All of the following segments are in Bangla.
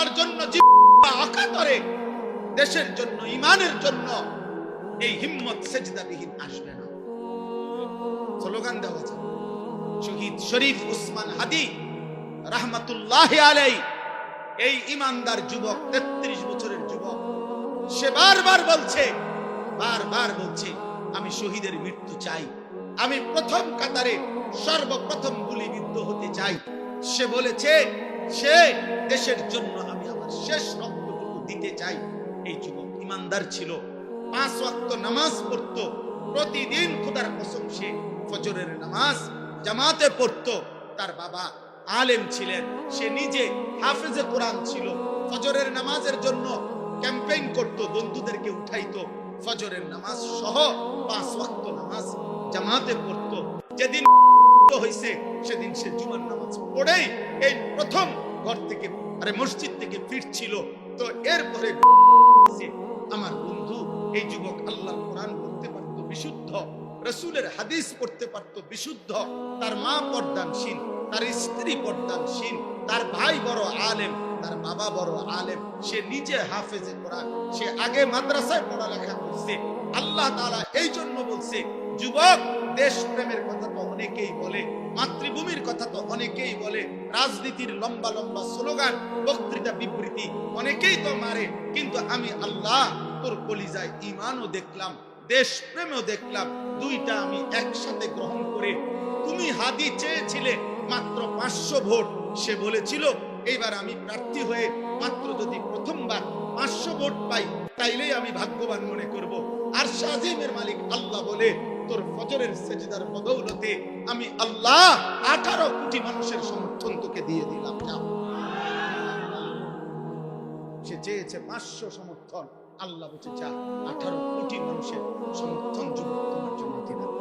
আল্লাহর জন্য জীবন অকাতরে দেশের জন্য ইমানের জন্য এই হিম্মত সেজদাবিহীন আসবে না। স্লোগান দেওয়া যায়। শহীদ শরীফ উসমান হাদি রাহমাতুল্লাহ আলাইহি এই ইমানদার যুবক, 33 বছরের যুবক, সে বারবার বলছে আমি শহীদের মৃত্যু চাই, আমি প্রথম কাতারে সর্বপ্রথম গুলিবিদ্ধ হতে চাই। সে বলেছে সে দেশের জন্য আমি আমার শেষ রক্তটুকু দিতে চাই। এই যুবক ইমানদার ছিল, 5 ওয়াক্ত নামাজ পড়তো প্রতিদিন। খোদার কসম সে ফজরের নামাজ জামাতে পড়তো। তার বাবা আলেম ছিলেন, সে নিজে হাফেজে কোরআন ছিল। ফজরের নামাজের জন্য ক্যাম্পেইন করত, বন্ধুদেরকে উঠাইতো। ফজরের নামাজ সহ 5 ওয়াক্ত নামাজ জামাতে পড়তো। যেদিন হইছে সেদিন সে জুমার নামাজ পড়েই এই প্রথম ঘর থেকে মসজিদ থেকে ফিরছিল। তো এরপরে আমার বন্ধু এই যুবক আল্লাহর কোরআন পড়তে পারতো বিশুদ্ধ, রাসূলের হাদিস পড়তে পারতো বিশুদ্ধ। তার মা পর্দানশীল, তার স্ত্রী পর্দানশীল, তার ভাই বড় আলেম, তার বাবা বড় আলেম, সে নিজে হাফেজে কোরআন, সে আগে মাদ্রাসায় পড়ালেখা করছে। আল্লাহ তাআলা এই জন্য বলছে, যুবক দেশ প্রেমের কথা তো অনেকেই বলে, মাতৃভূমির কথা তো অনেকেই বলে, রাজনীতির লম্বা লম্বা স্লোগান, বক্তৃতা, বিবৃতি অনেকেই তো মারে, কিন্তু আমি আল্লাহ তোর কলিজায় ঈমানও দেখলাম, দেশ প্রেমও দেখলাম, দুইটা আমি একসাথে গ্রহণ করে। তুমি হাদি চেয়েছিলে মাত্র 500 ভোট, সে বলেছিল এইবার আমি প্রার্থী হয়ে মাত্র যদি প্রথমবার 500 ভোট পাই তাইলেই আমি ভাগ্যবান মনে করব। আর শাজিমের মালিক আল্লাহ বলে, তোর ফজরের সেজদার বদৌলতে আমি আল্লাহ 18 কোটি মানুষের সমর্থন তোকে দিয়ে দিলাম। সে চেয়েছে 500 সমর্থন, আল্লাহ বলছে যা 18 কোটি মানুষের সমর্থন যুবক তোমার জন্য দিলাম।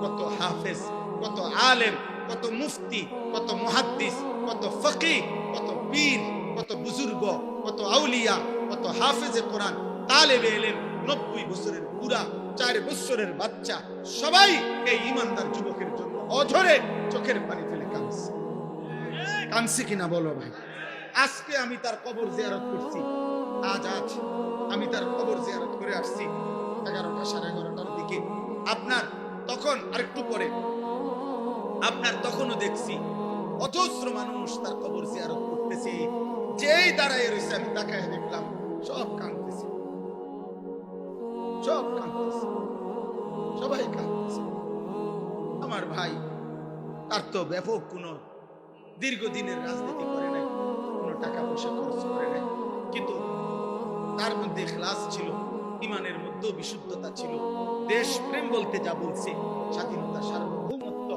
কত হাফেজ, কত আলেম, কত মুফতি, কত মুহাদ্দিস, কত ফকিহ, কত পীর, কত বুজুর্গ, কত আউলিয়া, কত হাফেজে কোরআন, তালেবে ইলম, 90 বছরের বুড়া, 4 বছরের বাচ্চা, সবাই এই ইমানদার যুবকের জন্য অঝরে চোখের পানি ফেলে কাঁদছে কিনা বলো ভাই? আজকে আমি তার কবর জিয়ারত করছি, আজ আমি তার কবর জিয়ারত করে আসছি 11টা 11:30টার দিকে। আপনার তখন আরেকটু পরে আপনার তখনও দেখছি অজস্র মানুষ তার কবর জিয়ারত করতেছে। যেই দাঁড়ায় রয়েছে আমি তাকায় দেখলাম সব কাঁদতেছে, সবাই কাঁদতেছে। আমার ভাই তার তো ব্যাপক কোনো দীর্ঘদিনের রাজনীতি করে নাই, কোনো টাকা পয়সা খরচ করে নাই, কিন্তু তার মধ্যে ইখলাস ছিল, ইমানের মধ্যে বিশুদ্ধতা ছিল। দেশ প্রেম বলতে যা বলছে, স্বাধীনতা, সার্বভৌমত্ব,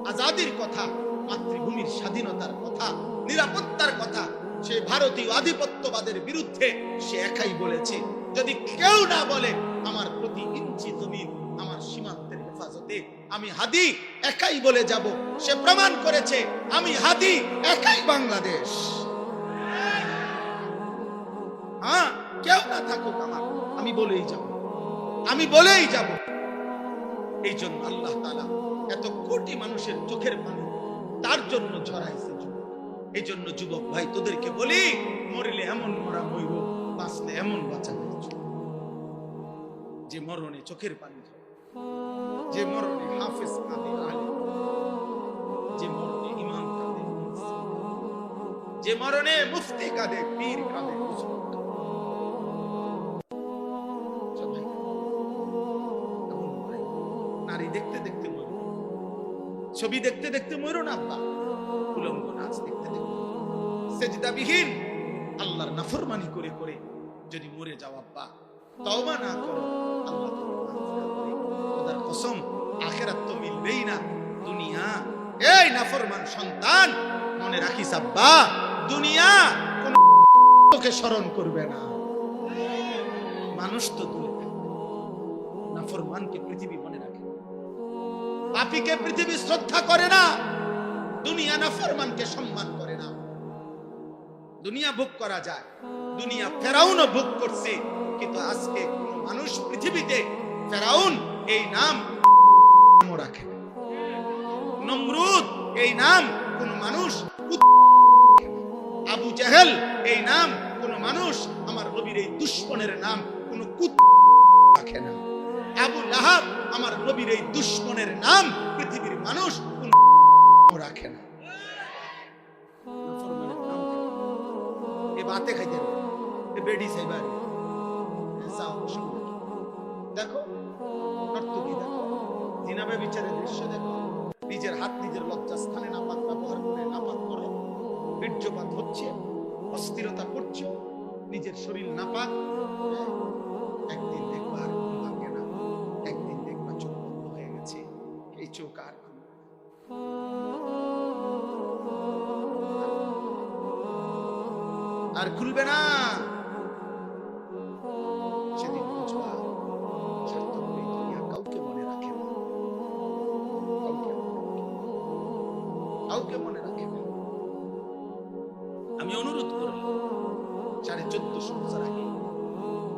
আজাদির কথা, মাতৃভূমির স্বাধীনতার কথা, নিরাপত্তার কথা, সে ভারতীয় আধিপত্যবাদের বিরুদ্ধে সে একাই বলেছে। যদি কেউ না বলে আমার প্রতি ইঞ্চি জমিন আমার সীমান্তের হেফাজতে, আমি হাদি একাই বলে যাব। সে প্রমাণ করেছে আমি হাদি একাই বাংলাদেশ। হ্যাঁ, কেউ না থাকুক আমার, আমি বলেই যাব। এই জন্য আল্লাহ তাআলা এত কোটি মানুষের চোখের পানি তার জন্য ঝরাইছে। এই জন্য যুবক ভাই তোদেরকে বলি, মরিলে এমন মরা মইব, বাঁচলে এমন বাঁচা হয়েছে। যে মরণে চোখের পানি, যে মরণে হাফেজ কাঁদে, আলেম, যে মরণে ইমাম কাঁদে, যে মরণে মুফতি কাঁদে, পীর কাঁদে, নারী দেখতে দেখতে মরো, ছবি দেখতে দেখতে মরো না আব্বা, উলঙ্গ নাচ দেখতে দেখতে, সেজদাবিহীন আল্লাহর নাফরমানি করে করে যদি মরে যাও আব্বা, তওবা না করো, আল্লাহ তোমাকে মাফ করবে। খোদার কসম আখিরাত তো মিলবেই না, দুনিয়া। এই নাফরমান সন্তান মনে রাখিস আব্বা, দুনিয়া কোন তোকে স্মরণ করবে না। মানুষ তো দূরে থাকবে, নাফরমানকে পৃথিবী মনে রাখে, পাপীকে পৃথিবী শ্রদ্ধা করে না, দুনিয়া নাফরমানকে সম্মান করে না। দুনিয়া ভোগ করা যায়, দুনিয়া ফেরাউনও ভোগ করছে, কিন্তু আজকে কোন মানুষ পৃথিবীতে ফেরাউন এই নাম রাখে না, নমরুদ এই নাম কোন মানুষ, আবু জেহেল এই নাম কোন মানুষ আমার নবীর এই দুশমনের নাম কোন রাখে না। আবু লাহাব আমার নবীর এই দুশমনের নাম পৃথিবীর মানুষ কোন রাখে না। এ বাতে খাইতে এ বেডি সাইবার দেখো নর্তকী দেখো জিনাবে বিচারের দৃশ্য দেখো, নিজের হাত নিজের লজ্জাস্থানে নাপাক ব্যবহার করে নাপাক করো, বীর্যপাত হচ্ছে, অস্থিরতা করছো, নিজের শরীর নাপাক, একদিন দেখবা আর ঘুম ভাঙে না, একদিন দেখবা চোখ বন্ধ হয়ে গেছে, এই চোখ আর খুলবে না। সেদিন বুঝবা স্বার্থপর এই দুনিয়া কাউকে মনে রাখে না, কাউকে মনে রাখে না। আমি অনুরোধ করি 1450 বছর আগে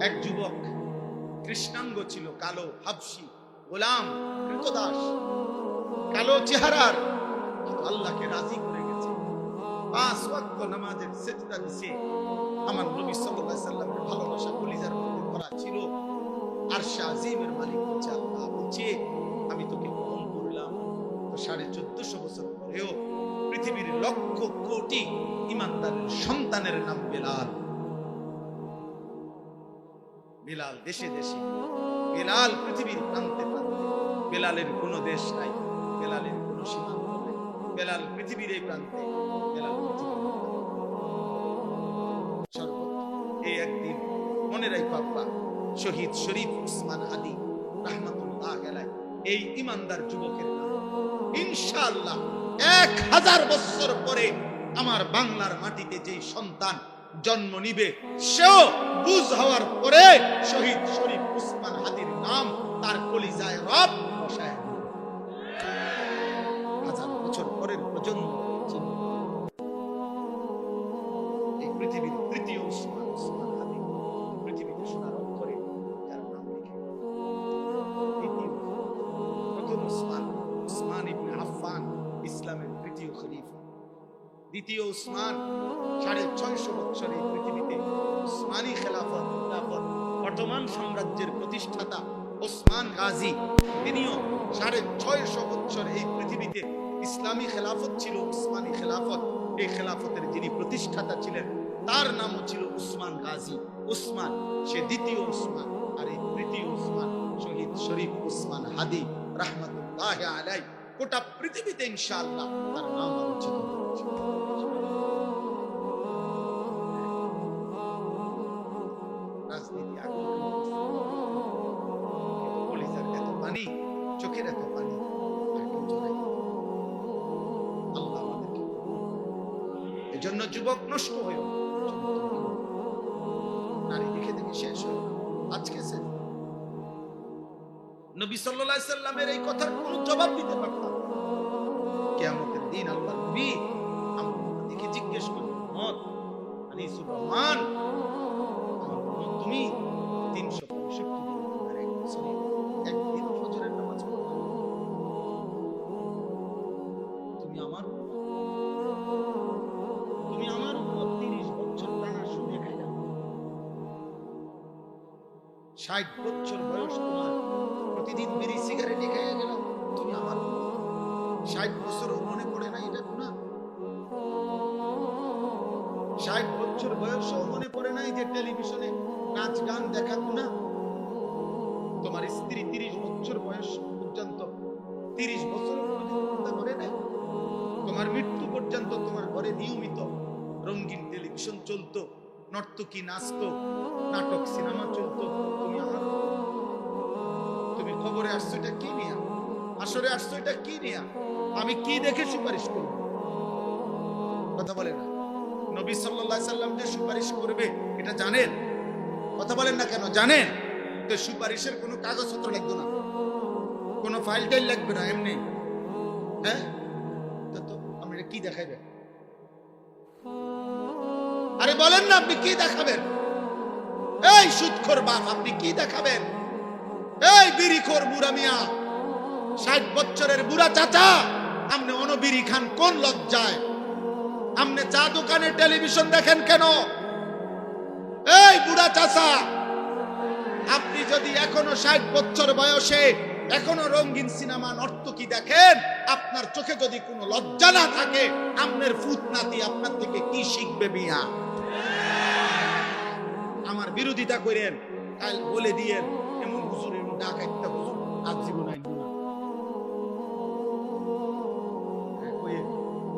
এক যুবক কৃষ্ণাঙ্গ ছিল, কালো হাবশি গোলাম কৃতদাস, কালো চেহারার, কিন্তু আল্লাহকে রাজি করে গেছে, 5 ওয়াক্ত নামাজের সিজদা দিছে। আমার নবী সাল্লাল্লাহু আলাইহি সাল্লামের ভালোবাসা কলিজার মধ্যে ভরা ছিল। আরশে আজিমের মালিক হচ্ছে আল্লাহ, বলছে আমি তোকে গ্রহণ করলাম। তো 1450 বছর পরেও পৃথিবীর লক্ষ কোটি ইমানদারের সন্তানের নাম বেলাল। বেলাল দেশে দেশে, বেলাল পৃথিবীর প্রান্তে প্রান্তে, বেলালের কোনো দেশ নাই, বেলালের কোনো সীমান্ত নাই, বেলাল পৃথিবীর এই প্রান্তে, বেলাল পৃথিবীর সর্বত্র। এই একদিন মনে রাখো আব্বা, শহীদ শরীফ উসমান হাদি রাহমাতুল্লাহ আলাইহি, এই ইমানদার যুবকের নাম ইনশাআল্লাহ 1000 বছর পরে আমার বাংলার মাটিতে যেই সন্তান জন্ম নিবে, সেও বুঝ হওয়ার পরে শহীদ শরীফ উসমান হাদির নাম তার কলিজায় রব বসায়। 1000 বছর পরের প্রজন্ম এই পৃথিবীর তৃতীয় উসমান, উসমান হাদি পৃথিবীতে সোনার অক্ষরে যার নাম লিখে। প্রথম উসমান, উসমান ইবনে আফফান ইসলামের তৃতীয় খলিফা। দ্বিতীয় উসমান 650 বছর এই পৃথিবীতে উসমানী খেলাফত, অটোমান সাম্রাজ্যের প্রতিষ্ঠাতা ওসমান গাজী, তিনিও 650 বছর এই পৃথিবীতে ইসলামী খেলাফত ছিল, উসমানী খেলাফত। এই খেলাফতের যিনি প্রতিষ্ঠাতা ছিলেন তার নামও ছিল উসমান গাজী। উসমান সে দ্বিতীয় উসমান, আর এই তৃতীয় উসমান শহীদ শরীফ উসমান হাদি রাহমাতুল্লাহ আলাইহি। গোটা পৃথিবীতে ইনশাআল্লাহ তার নাম আলোচিত হচ্ছে। রাজনীতি আগুন, কলিজার এত পানি, চোখের এত পানি, আল্লাহ আমাদেরকে। এজন্য যুবক নষ্ট হয়েও নারী দেখে দেখে শেষ হয়ে আজকে সে নবী সাল্লাল্লাহু আলাইহি সাল্লামের এই কথার কোনো জবাব দিতে পারতাম। কিয়ামতের দিন আল্লাহর নবী আমার দিকে জিজ্ঞেস করবেন, মত আনিসুর রহমান, তুমি 365 দিন তোমার এক বছরে একদিন ফজরের নামাজ পড়ো, তুমি আমার উপর 30 বছর টানা শুনে খাইলা, 60 বছর বয়স তোমার, প্রতিদিন বিড়ি সিগারেট খাইয়া গেল, তুমি আমার 60 বছরও মনে পড়ে না এটা গুনাহ? 60 বছর বয়সও মনে পড়ে নাই যে টেলিভিশনে নাচ গান দেখা গুনাহ? তোমার স্ত্রী 30 বছর বয়স পর্যন্ত, 30 বছর পর্যন্ত করে নাই, তোমার মৃত্যু পর্যন্ত তোমার ঘরে নিয়মিত রঙিন টেলিভিশন চলতো, নর্তকী নাচতো, নাটক সিনেমা চলতো, তুমি খবরে আসছো এটা কি নিয়া, আসরে আসছো এটা কি নিয়া, আমি কি দেখে সুপারিশ করব? কথা বলে না। নবী সাল্লাল্লাহু আলাইহি সাল্লাম যে সুপারিশ করবে এটা জানেন? কথা বলেন না কেন? জানেন তো সুপারিশের কোনো কাগজপত্র লাগবে না, কোনো ফাইল টাইল লাগবে না, এমনি। হ্যাঁ, তো আপনি কি দেখাবেন? আরে বলেন না, আপনি কি দেখাবেন? এই সুদখোর বাপ, আপনি কি দেখাবেন? এই বিড়িখোর বুড়া মিয়া, 60 বছরের বুড়া চাচা, আপনি অনবিড়ি খান কোন লজ্জায়? আপনি চা দোকানে টেলিভিশন দেখেন কেন? এই বুড়া চাচা, আপনি যদি এখনো 60 বছর বয়সে এখনো রঙিন সিনেমা নর্তকী দেখেন, আপনার চোখে যদি কোনো লজ্জা না থাকে, আপনার ফুত নাতি আপনার থেকে কি শিখবে মিয়া? আমার বিরোধিতা করেন, কাল বলে দিয়েন এমন হুজুর, এমন ডাকাইতে হুজুর আজ জীবন আইন না।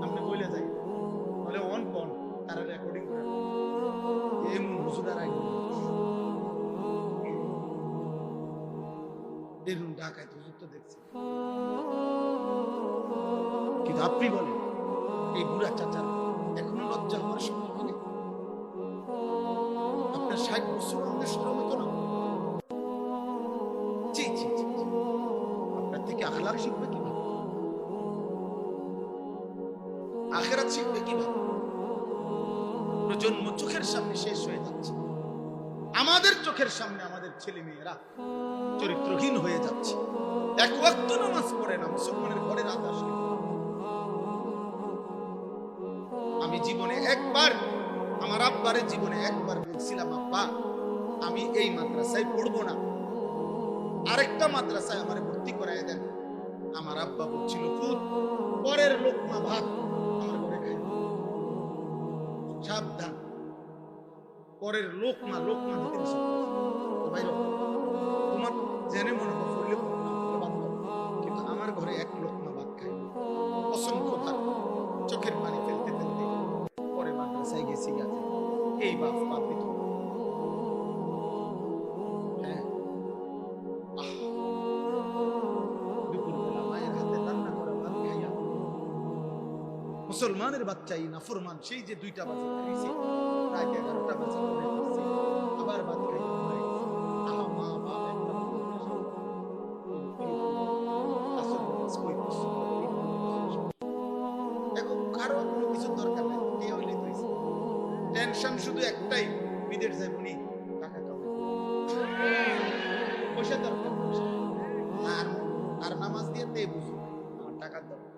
আপনি বলে যাই বলে অন কোন তারা রেকর্ডিং করে এমন হুজুর আর আইন এরকম ডাকাইতে হুজুর তো দেখছি। কিন্তু আপনি বলেন এই বুড়া চাচার এখনো লজ্জা হওয়ার সময় হয়নি? আপনার 60 বছর আমাদের শরম হতো না? জি জি জি, আপনার থেকে আখলাক শিখবে কিভাবে? আখিরাত শিখবে কিভাবে? প্রজন্ম চোখের সামনে শেষ হয়ে যাচ্ছে, আমাদের চোখের সামনে আমাদের ছেলে মেয়েরা চরিত্রহীন হয়ে যাচ্ছে। এক ওয়াক্ত নামাজ পড়ে না, মুসলমানের ঘরে রাত আসে। আমি জীবনে একবার আমার আব্বারে জীবনে একবার বলছিলাম, আব্বা আমি এই মাদ্রাসায় পড়বো না, আরেকটা মাদ্রাসায় আমারে ভর্তি করায় দেন। আমার আব্বা বলছিল, পুত পরের লোকমা ভাত আমার ঘরে খাই, সাবধান, পরের লোকমা দিতে নিষেধ করেছে। ভাই তোমার জেনে মনে করলে কিন্তু আমার ঘরে এক লোকমা ভাত খাই, অসংখ্য ভাত, চোখের পানি ফেলতে ফেলতে পরে মাদ্রাসায় গেছি। গেছে এই বাপ দিত। হ্যাঁ, দুপুরবেলা মায়ের হাতে রান্না করা ভাত খাইয়া মুসলমানের বাচ্চা এই নাফরমান সেই যে 2টা বাজে খাইছে, রাত 11টা বাজে আবার ভাত খাইতে হয়। আহা মা বাপ এখন কারো কোনো কিছু দরকার নেই, কে হইলে হইছে। টেনশন শুধু একটাই, বিদেশ যাইব নি, টাকা কামাই, পয়সা দরকার, আর নামাজ দিয়ে তে বুঝো আমার টাকার দরকার।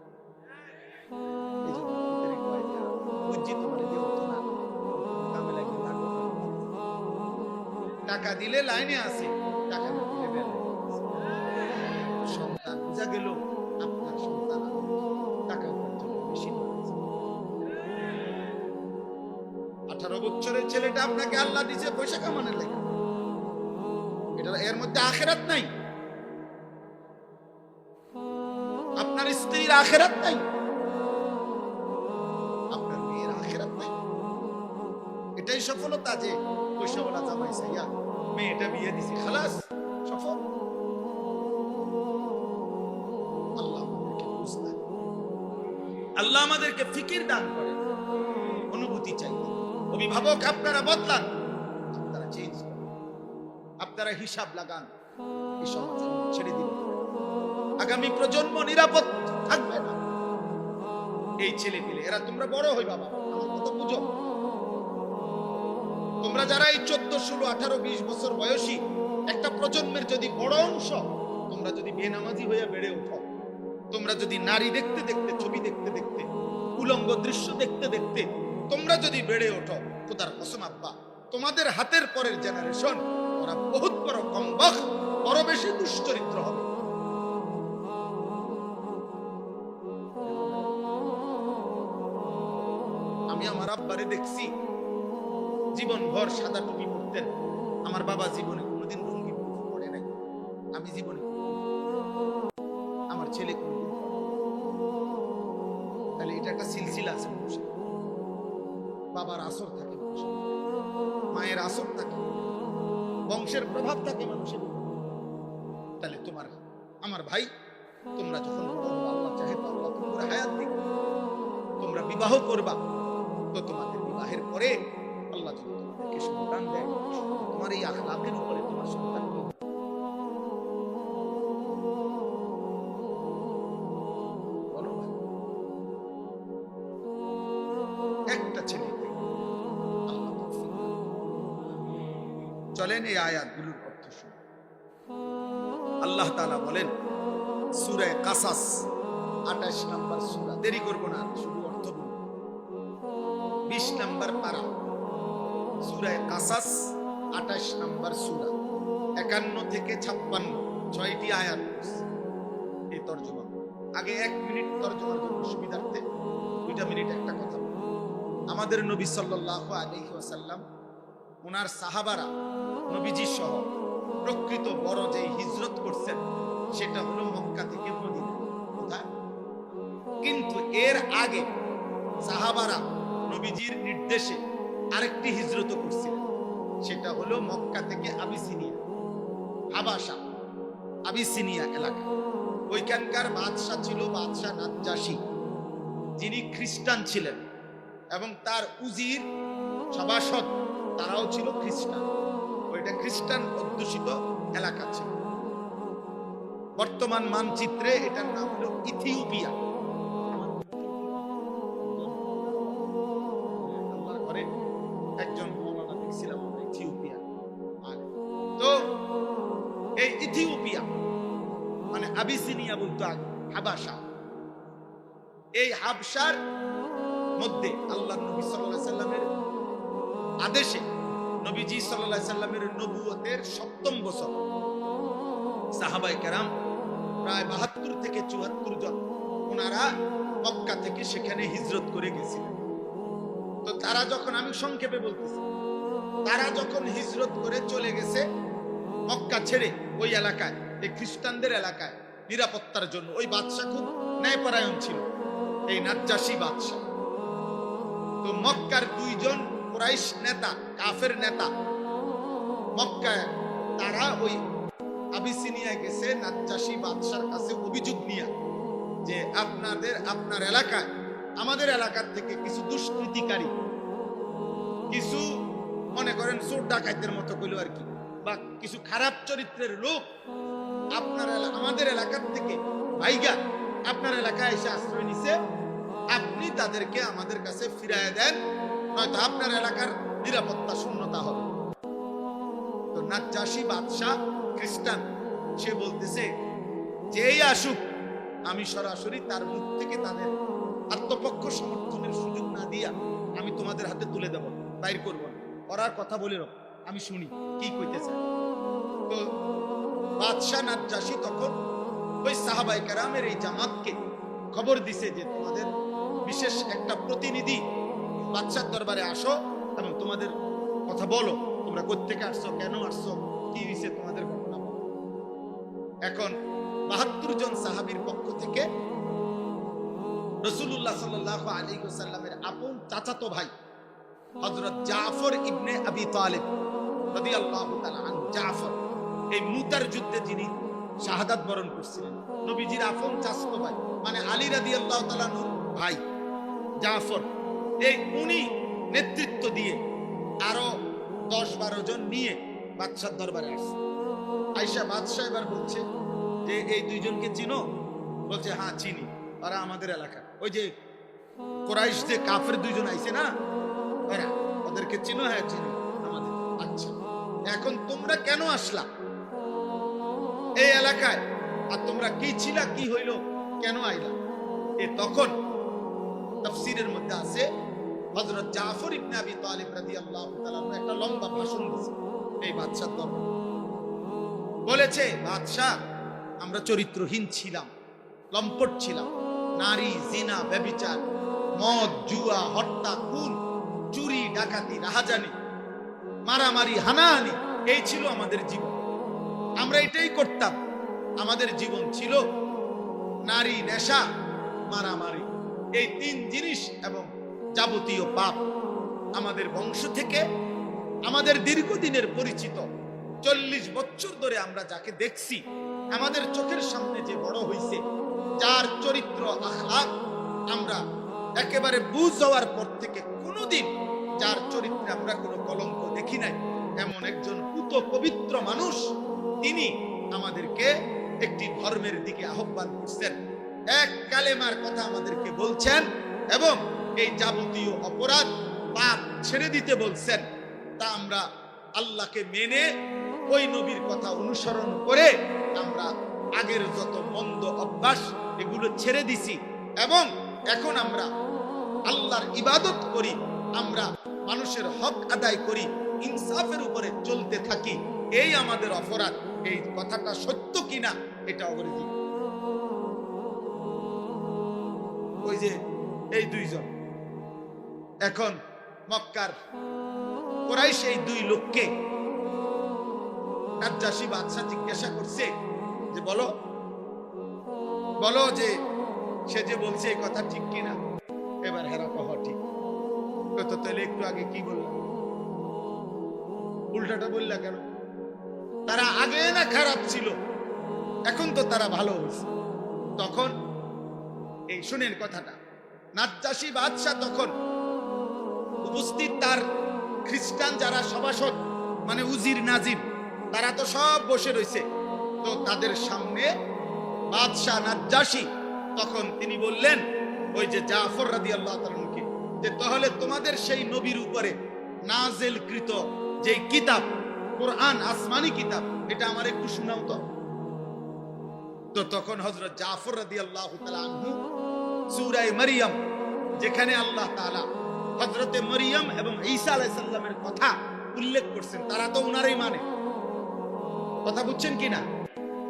টাকা দিলে লাইনে আছে, টাকা না দিলে বেলায়। সন্তান বুঝা গেল, আপনার সন্তান টাকা উপার্জন বেশি। 18 বছরের ছেলেটা আপনাকে আল্লাহ দিয়েছে পয়সা কামানোর লেগে, এর মধ্যে আখিরাত নাই। আপনার স্ত্রীর আখিরাত নাই, আপনার মেয়ের আখিরাত নাই। এটাই সফলতা যে পয়সাওয়ালা জামাই চাইয়া মেয়েটা বিয়ে দিছি, খালাস সফল। আল্লাহ আমাদেরকে ফিকির দান করে, অনুভূতি চাই। অভিভাবক আপনারা বদলান, আপনারা চেঞ্জ করেন, আপনারা হিসাব লাগান, এই সমাজ ছেড়ে দিন। আগামী প্রজন্ম নিরাপদ থাকবে না। এই ছেলে পেলে এরা তোমরা বড় হই, বাবা আমার কথা বুঝো। তোমরা যারা এই 14, 16, 18, 20 বছর বয়সী একটা প্রজন্মের যদি বড় অংশ, তোমরা যদি বেনামাজি হয়ে বেড়ে ওঠো, তোমরা যদি নারী দেখতে দেখতে, ছবি দেখতে দেখতে, উলঙ্গ দৃশ্য দেখতে দেখতে তোমরা যদি বেড়ে ওঠো, খোদার কসম আব্বা, তোমাদের হাতের পরের জেনারেশন ওরা বহুত বড় কমবখ, বড় বেশি দুশ্চরিত্র হবে। আমি আমার আব্বারে দেখছি জীবন ভর সাদা টুপি পরতেন। আমার বাবা জীবনে কোনোদিন রঙিন টুপি পরে নাই, আমি জীবনে, আমার ছেলে কোনোদিন। তাহলে এটা একটা সিলসিলা আছে মানুষের। বাবার আসর থাকে মানুষের, মায়ের আসর থাকে, বংশের প্রভাব থাকে মানুষের। তাহলে তোমার আমার ভাই, তোমরা যখন আল্লাহ চাহে তো আল্লাহ তোমরা হায়াত দিবে, তোমরা বিবাহ করবা, তো তোমাদের বিবাহের পরে আল্লাহ যদি তোমাদেরকে সন্তান দেয়, তোমার এই আখলাকের উপরে তোমার সন্তান কি বলো ভাই? একটা ছেলে আল্লাহ তৌফিক দান। চলেন এই আয়াতগুলোর অর্থ শুনুন। আল্লাহ তাআলা বলেন সূরা কাসাস 28 নম্বর সূরা, দেরি করব না, শুধু অর্থ বলব। 20 নম্বর পারা, সূরা কাসাস 28 নম্বর সূরা, 51 থেকে 56 6টি আয়াত। এই তরজমা আগে 1 মিনিট তরজমার জন্য সুবিধার্থে 2 মিনিট একটা কথা বলি। আমাদের নবী সাল্লাল্লাহু আলাইহি ওয়াসাল্লাম, ওনার সাহাবারা, নবীজি সহ প্রকৃত বড় যে হিজরত করছেন সেটা হলো মক্কা থেকে মদিনা। কোথায়? কিন্তু এর আগে সাহাবারা নবীজির নির্দেশে আরেকটি হিজরত করছিলেন, সেটা হলো মক্কা থেকে আবিসিনিয়া, হাবাসা, আবিসিনিয়া এলাকা। ওইখানকার বাদশাহ ছিল বাদশাহ নাজ্জাশী, যিনি খ্রিস্টান ছিলেন, এবং তার উজির সভাসদ তারাও ছিল খ্রিস্টান। ওইটা খ্রিস্টান অধ্যুষিত এলাকা ছিল। বর্তমান মানচিত্রে এটার নাম হলো ইথিওপিয়া। একজন মৌলানা দেখছিলাম ইথিওপিয়া। তো এই ইথিওপিয়া মানে আবিসিনিয়া বলতো আগে, হাবাসা। এই হাবশার মধ্যে আল্লাহ নবী সাল্লাল্লাহু আলাইহি সাল্লামের আদেশে, নবীজি সাল্লাল্লাহু আলাইহি সাল্লামের নবুয়তের 7ম বছর সাহাবায়ে কেরাম প্রায় 72 থেকে 74 জন ওনারা মক্কা থেকে সেখানে হিজরত করে গেছিলেন। তো তারা যখন, আমি সংক্ষেপে বলতেছি, তারা যখন হিজরত করে চলে গেছে মক্কা ছেড়ে ওই এলাকায়, এই খ্রিস্টানদের এলাকায় নিরাপত্তার জন্য, ওই বাদশা খুব ন্যায়পরায়ণ ছিল, এই নাজ্জাশী বাদশা। তো মক্কার 2 জন কুরাইশ নেতা, কাফের নেতা মক্কায়, তারা ওই আবিসিনিয়ায় গেছে নাজ্জাশী বাদশার কাছে অভিযোগ নিয়ে যে আপনার এলাকায়, আমাদের এলাকার থেকে কিছু দুষ্কৃতিকারী, কিছু মনে করেন চোর ডাকাইতের মতো কইল আর কি, বা কিছু খারাপ চরিত্রের লোক আমাদের এলাকার থেকে ভাইগা আপনার এলাকায় এসে আশ্রয় নিছে, আপনি তাদেরকে আমাদের কাছে ফিরাইয়া দেন, নয়তো আপনার এলাকার নিরাপত্তা শূন্যতা হবে। তো নাজ্জাশী বাদশা খ্রিস্টান, সে বলতেছে যেই আসুক আমি সরাসরি তার মুখ থেকে তাদের আত্মপক্ষ সমর্থনের সুযোগ না দিয়া আমি তোমাদের হাতে তুলে দেব, বাইর করব না, ওরার কথা বলে আমি শুনি কি কইতেছে। তো বাদশা নাজ্জাশী তখন ওই সাহাবায়ে কেরামের এই জামাতকে খবর দিছে যে তোমাদের বিশেষ একটা প্রতিনিধি বাদশার দরবারে আসো এবং তোমাদের কথা বলো, তোমরা কোত্থেকে আসছো, কেন আসছো, কি হয়েছে তোমাদের ঘটনা বলো। এখন 72 জন সাহাবীর পক্ষ থেকে রাসূলুল্লাহ সাল্লাল্লাহু আলাইহি ওয়াসাল্লামের আপন চাচাতো ভাই হযরত জাফর ইবনে আবি তালিব রাদিয়াল্লাহু তাআলা আনহু, জাফর এই মুতার যুদ্ধে যিনি শাহাদাত বরণ করছিলেন, নবীজির আপন চাচাতো ভাই, মানে আলী রাদিয়াল্লাহু তাআলা আনহুর ভাই জাফর, এই উনি নেতৃত্ব দিয়ে আরো 10-12 জন নিয়ে বাদশার দরবারে আসছে। আয়েশা বাদশা এবার বলছে যে এই 2 জনকে চিনো? বলছে হ্যাঁ চিনি, ওরা আমাদের এলাকা, ওই যে কুরাইশ যে কাফের 2 জন আইছে না, ওরা, ওদেরকে চিনো? হ্যাঁ চিনি, আমাদের। আচ্ছা, এখন তোমরা কেন আসলা এই এলাকায়, আর তোমরা কি ছিলা, কি হইল, কেন আইলা? তখন তাফসীরের মধ্যে আছে হযরত জাফর ইবনে আবি তালিব রাদিয়াল্লাহু তাআলা একটা লম্বা ভাষণ দিয়েছে এই বাদশার দরবারে। বলেছে, বাদশা আমরা চরিত্রহীন ছিলাম, লম্পট ছিলাম, নারী, জিনা, ব্যভিচার, মদ, জুয়া, হত্যা, খুন, চুরি, ডাকাতি, রাহাজানি, মারামারি, হানাহানি, এই ছিল আমাদের জীবন। আমরা এটাই করতাম। আমাদের জীবন ছিল নারী, নেশা, মারামারি, এই 3 জিনিস এবং যাবতীয় পাপ। আমাদের বংশ থেকে, আমাদের দীর্ঘদিনের পরিচিত 40 বছর ধরে আমরা যাকে দেখছি, আমাদের চোখের সামনে যে বড় হইছে, যার চরিত্র আখলাক আমরা একেবারে বুঝ হওয়ার পর থেকে কোনোদিন যার চরিত্রে আমরা কোনো কলঙ্ক দেখি নাই, এমন একজন পুত পবিত্র মানুষ, তিনি আমাদেরকে একটি ধর্মের দিকে আহ্বান করছেন, এক কালেমার কথা আমাদেরকে বলছেন এবং এই যাবতীয় অপরাধ পাপ ছেড়ে দিতে বলছেন। তা আমরা আল্লাহকে মেনে ওই নবীর কথা অনুসরণ করে আমরা আগের যত মন্দ অভ্যাস এগুলো ছেড়ে দিছি এবং এখন আমরা আল্লাহর ইবাদত করি, আমরা মানুষের হক আদায় করি, ইনসাফের উপরে চলতে থাকি, এই আমাদের অপরাধ। এই কথাটা সত্য কিনা এটা অবরে দিন। ওই যে এই দুইজন এখন মক্কার কুরাইশ এই দুই লোককে নাজ্জাশী বাদশা জিজ্ঞাসা করছে যে বলো বলো যে সে যে বলছে এই কথা ঠিক কিনা। এবার হেরা কহ ঠিক। তো তাহলে একটু আগে কি বললাম, উল্টাটা বললা কেন? তারা আগে না খারাপ ছিল, এখন তো তারা ভালো হয়েছে। তখন এই শুনেন কথাটা, নাজ্জাশী বাদশা তখন উপস্থিত তার খ্রিস্টান যারা সভাসদ মানে উজির নাজির, তারা তো সব বসে রয়েছে। তো তাদের সামনে বাদশাহ নাজ্জাশী তখন তিনি বললেন ওই যে জাফর রাদিয়াল্লাহু তাআলাকে, যে তাহলে তোমাদের সেই নবীর উপরে নাজিলকৃত যে কিতাব কোরআন, আসমানি কিতাব, এটা আমার একটু শোনাও তো। তো তখন হযরত জাফর রাদিয়াল্লাহু তাআলা আনহু সূরা মারইয়াম, যেখানে আল্লাহ তাআলা হযরতে মরিয়ম এবং ঈসা আলাইহিস সালামের কথা উল্লেখ করছেন, তারা তো উনারই মানে, কথা বুঝছেন কিনা?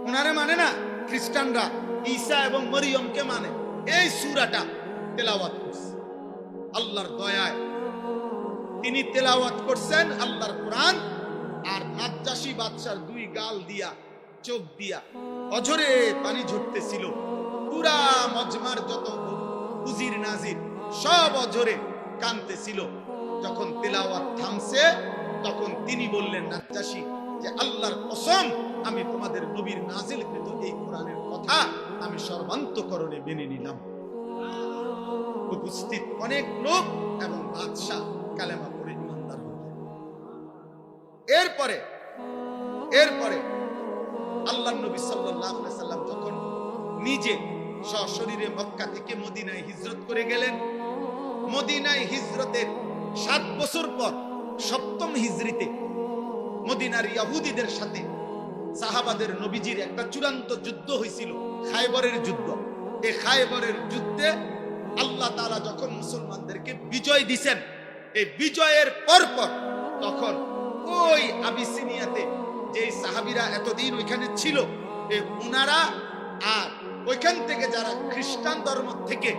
উনারে মানে না, খ্রিস্টানরা ঈসা এবং মরিয়মকে মানে। এই সূরাটা তেলাওয়াত করছে আল্লাহর দয়ায়, তিনি তেলাওয়াত করছেন আল্লাহর কোরআন। আর নাজ্জাশী বাদশার দুই গাল দিয়া, চোখ দিয়া অঝরে পানি ঝরতেছিল। পুরা মজমার যত উজির নাজির সব অঝরে কাঁদতেছিল। যখন তেলাওয়াত থামছে তখন তিনি বললেন নাজ্জাশী যে আল্লাহর কসম, আমি তোমাদের নবীর নাজিলকৃত এই কোরআনের কথা আমি সর্বান্তকরণে মেনে নিলাম। উপস্থিত অনেক লোক এবং বাদশা কালেমা পড়ে ইমানদার হলেন। এরপরে আল্লাহর নবী সাল্লাল্লাহু আলাইহি সাল্লাম যখন নিজে সশরীরে মক্কা থেকে মদিনায় হিজরত করে গেলেন, মদিনায় হিজরতের 7 বছর পর 7ম হিজরিতে মদিনার ইহুদিদের সাথে সাহাবাদের নবীজির একটা চূড়ান্ত যুদ্ধ হয়েছিল, খায়বরের যুদ্ধ। এই খায়বরের যুদ্ধে আল্লাহ তাআলা যখন মুসলমানদেরকে বিজয় দিবেন, এই বিজয়ের পর তখন ওই আবিসিনিয়াতে যে সাহাবীরা এতদিন ওইখানে ছিল, উনারা আর ওইখান থেকে যারা খ্রিস্টান ধর্ম থেকে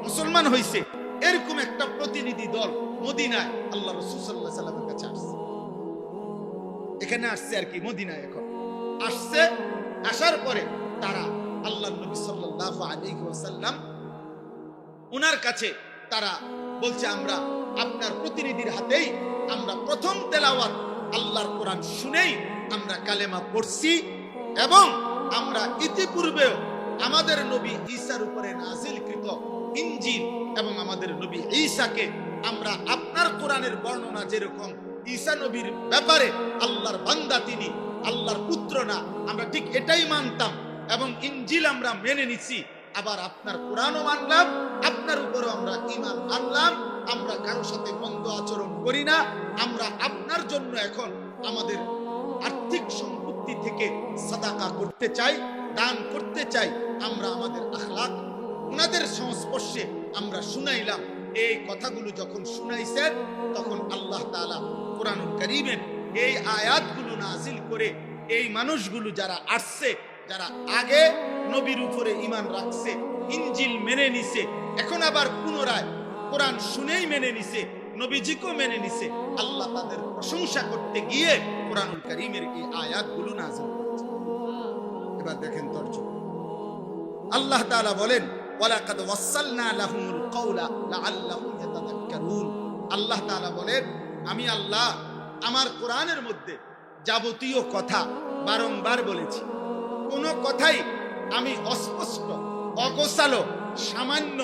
মুসলমান হয়েছে, এরকম একটা প্রতিনিধি দল মদিনায় আল্লাহ রাসূল সাল্লাল্লাহু আলাইহি সাল্লামের কাছে আসছে। এখানে আসছে আর কি, মদিনায় এখন আসছে। আসার পরে তারা আল্লাহর নবী সাল্লাল্লাহু আলাইহি ওয়াসাল্লাম ওনার কাছে তারা বলছে, আমরা আপনার প্রতিনিধির হাতেই আমরা প্রথম তেলাওয়াত আল্লাহর কোরআন শুনেই আমরা কালেমা পড়ছি, এবং আমরা ইতিপূর্বেও আমাদের নবী ঈসার উপরে নাজিলকৃত ইনজিল এবং আমাদের নবী ঈসাকে আমরা আপনার কোরআনের বর্ণনা যেরকম ঈসা নবীর ব্যাপারে আল্লাহর বান্দা, তিনি আল্লাহর পুত্র না, আমরা ঠিক এটাই মানতাম এবং ইনজিল আমরা মেনে নিছি। আবার আপনার কোরআনও মানলাম, আপনার উপরও আমরা ঈমান আনলাম। আমরা কারোর সাথে মন্দ আচরণ করি না। আমরা আপনার জন্য এখন আমাদের আর্থিক সম্পত্তি থেকে সাদাকা করতে চাই, দান করতে চাই। আমরা আমাদের আখলাক ওনাদের সংস্পর্শে আমরা শুনাইলাম। এই কথাগুলো যখন শুনাইছেন তখন আল্লাহ তাআলা কোরআনুল কারীমের এই আয়াতগুলো নাজিল করে এই মানুষগুলো যারা আসছে, যারা আগে নবীর উপরে ঈমান রাখছে, ইনজিল মেনে নিছে, এখন আবার পুনরায় কোরআন শুনেই মেনে নিছে, নবীজিকেও মেনে নিছে, আল্লাহ তাদের প্রশংসা করতে গিয়ে কোরআনুল কারীমের এই আয়াতগুলো নাজিল করেছে। এবার দেখেন তরজমা। আল্লাহ তাআলা বলেন, ওয়ালাকাদ ওয়াসালনা লাহুমুল কাওলা লাআল্লাহুম ইয়াতাযাক্কারুন। আল্লাহ তাআলা বলেন, আমি আল্লাহ আমার কোরআনের মধ্যে যাবতীয় কথা বারংবার বলেছি। কোনো কথাই আমি অস্পষ্ট, অগোছালো, সামান্য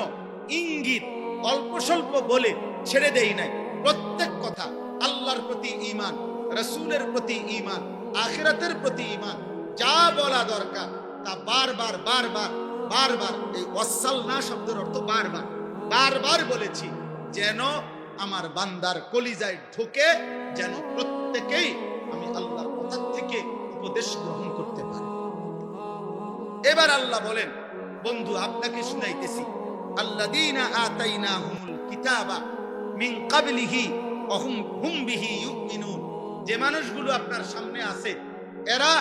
ইঙ্গিত, অল্প স্বল্প বলে ছেড়ে দেই নাই। প্রত্যেক কথা আল্লাহর প্রতি ঈমান, রাসূলের প্রতি ঈমান, আখিরাতের প্রতি ঈমান, যা বলা দরকার তা বারবার এই ওয়াসালনা শব্দের অর্থ বারবার বলেছি, যেন আমার বান্দার কলিজায় ঢোকে, যেন প্রত্যেকেই আমি আল্লাহর কথা থেকে উপদেশ গ্রহণ করতে পারি। এবার আল্লাহ বলেন, বন্ধু আপনাকে শুনাইতেছি, আল্লাযীনা আতাইনাহুমুল কিতাবা মিন ক্বাবলিহি ওয়া হুম বিহি ইউমিনুন, যে মানুষগুলো আপনার সামনে আছে এরা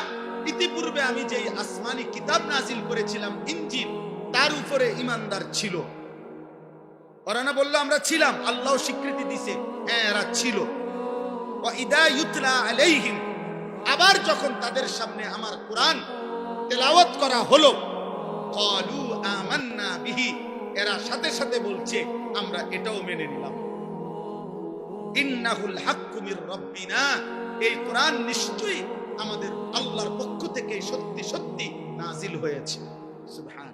ইতিপূর্বে আমি যেই আসমানি কিতাব নাজিল করেছিলাম ইনজিল, তার উপরে ঈমানদার ছিল। ওরা না বললো আমরা ছিলাম, আল্লাহ স্বীকৃতি দিছে হ্যাঁ এরা ছিল। ওয়া ইদা ইউতলা আলাইহিম, আবার যখন তাদের সামনে আমার কোরআন তেলাওয়াত করা হলো, ক্বালু আমান্না বিহি, এরা সাথে সাথে বলছে আমরা এটাও মেনে নিলাম। ইন্নাহুল হাক্কু মির রাব্বিনা, এই কোরআন নিশ্চয়ই আমাদের আল্লাহর পক্ষ থেকে সত্যি সত্যি নাজিল হয়েছে। সুবহান।